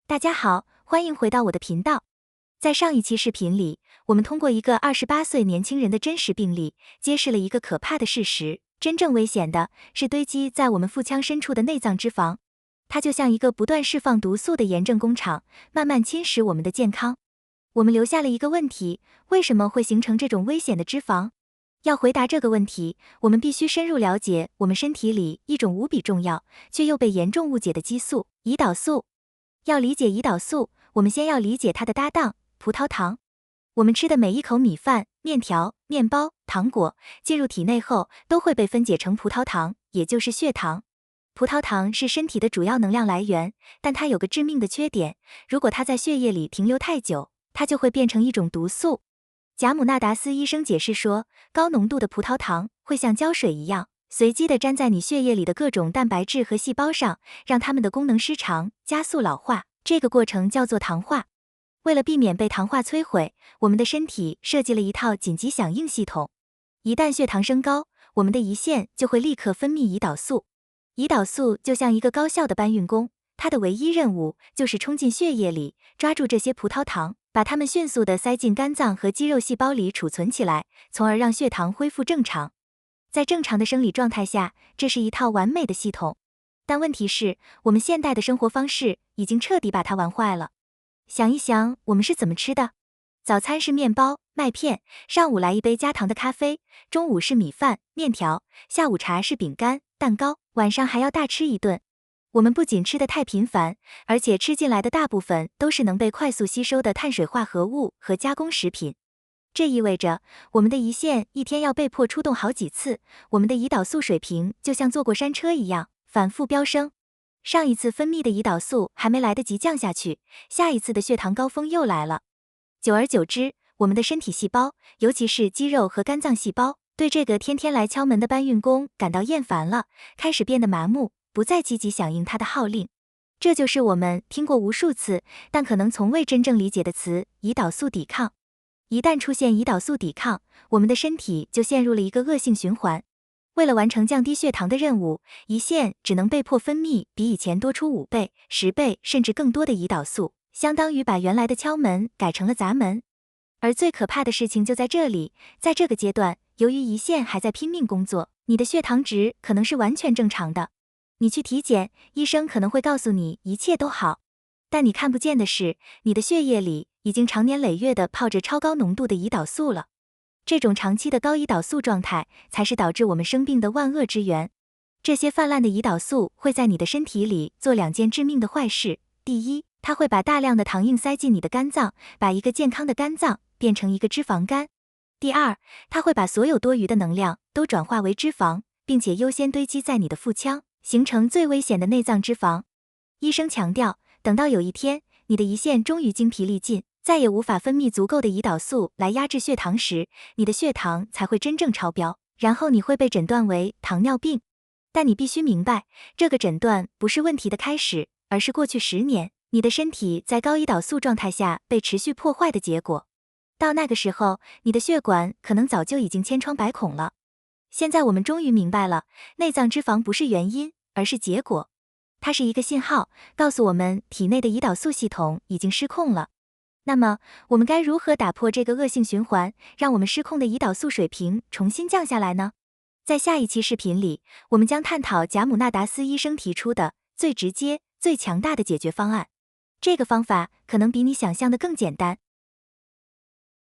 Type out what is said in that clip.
大家好，欢迎回到我的频道。在上一期视频里，我们通过一个28岁年轻人的真实病例，揭示了一个可怕的事实：真正危险的是堆积在我们腹腔深处的内脏脂肪，它就像一个不断释放毒素的炎症工厂，慢慢侵蚀我们的健康。我们留下了一个问题：为什么会形成这种危险的脂肪？要回答这个问题，我们必须深入了解我们身体里一种无比重要却又被严重误解的激素——胰岛素。要理解胰岛素，我们先要理解它的搭档——葡萄糖。我们吃的每一口米饭、面条、面包、糖果进入体内后，都会被分解成葡萄糖，也就是血糖。葡萄糖是身体的主要能量来源，但它有个致命的缺点：如果它在血液里停留太久，它就会变成一种毒素。贾姆纳达斯医生解释说，高浓度的葡萄糖会像胶水一样，随机地粘在你血液里的各种蛋白质和细胞上，让它们的功能失常，加速老化。这个过程叫做糖化。为了避免被糖化摧毁，我们的身体设计了一套紧急响应系统。一旦血糖升高，我们的胰腺就会立刻分泌胰岛素。胰岛素就像一个高效的搬运工，它的唯一任务就是冲进血液里，抓住这些葡萄糖，把它们迅速地塞进肝脏和肌肉细胞里储存起来，从而让血糖恢复正常。在正常的生理状态下，这是一套完美的系统。但问题是，我们现代的生活方式已经彻底把它玩坏了。想一想，我们是怎么吃的？早餐是面包、麦片，上午来一杯加糖的咖啡，中午是米饭、面条，下午茶是饼干、蛋糕，晚上还要大吃一顿。我们不仅吃得太频繁，而且吃进来的大部分都是能被快速吸收的碳水化合物和加工食品。这意味着，我们的胰腺一天要被迫出动好几次，我们的胰岛素水平就像坐过山车一样，反复飙升。上一次分泌的胰岛素还没来得及降下去，下一次的血糖高峰又来了。久而久之，我们的身体细胞，尤其是肌肉和肝脏细胞，对这个天天来敲门的搬运工感到厌烦了，开始变得麻木，不再积极响应它的号令。这就是我们听过无数次，但可能从未真正理解的词——胰岛素抵抗。一旦出现胰岛素抵抗，我们的身体就陷入了一个恶性循环。为了完成降低血糖的任务，胰腺只能被迫分泌比以前多出5倍、10倍甚至更多的胰岛素，相当于把原来的敲门改成了砸门。而最可怕的事情就在这里，在这个阶段，由于胰腺还在拼命工作，你的血糖值可能是完全正常的。你去体检，医生可能会告诉你一切都好，但你看不见的是，你的血液里已经长年累月地泡着超高浓度的胰岛素了。这种长期的高胰岛素状态才是导致我们生病的万恶之源。这些泛滥的胰岛素会在你的身体里做2件致命的坏事。第一，它会把大量的糖硬塞进你的肝脏，把一个健康的肝脏变成一个脂肪肝。第二，它会把所有多余的能量都转化为脂肪，并且优先堆积在你的腹腔，形成最危险的内脏脂肪。医生强调，等到有一天，你的胰腺终于精疲力尽，再也无法分泌足够的胰岛素来压制血糖时，你的血糖才会真正超标，然后你会被诊断为糖尿病。但你必须明白，这个诊断不是问题的开始，而是过去10年，你的身体在高胰岛素状态下被持续破坏的结果。到那个时候，你的血管可能早就已经千疮百孔了。现在我们终于明白了，内脏脂肪不是原因，而是结果。它是一个信号，告诉我们体内的胰岛素系统已经失控了。那么，我们该如何打破这个恶性循环，让我们失控的胰岛素水平重新降下来呢？在下一期视频里，我们将探讨贾姆纳达斯医生提出的最直接、最强大的解决方案。这个方法可能比你想象的更简单，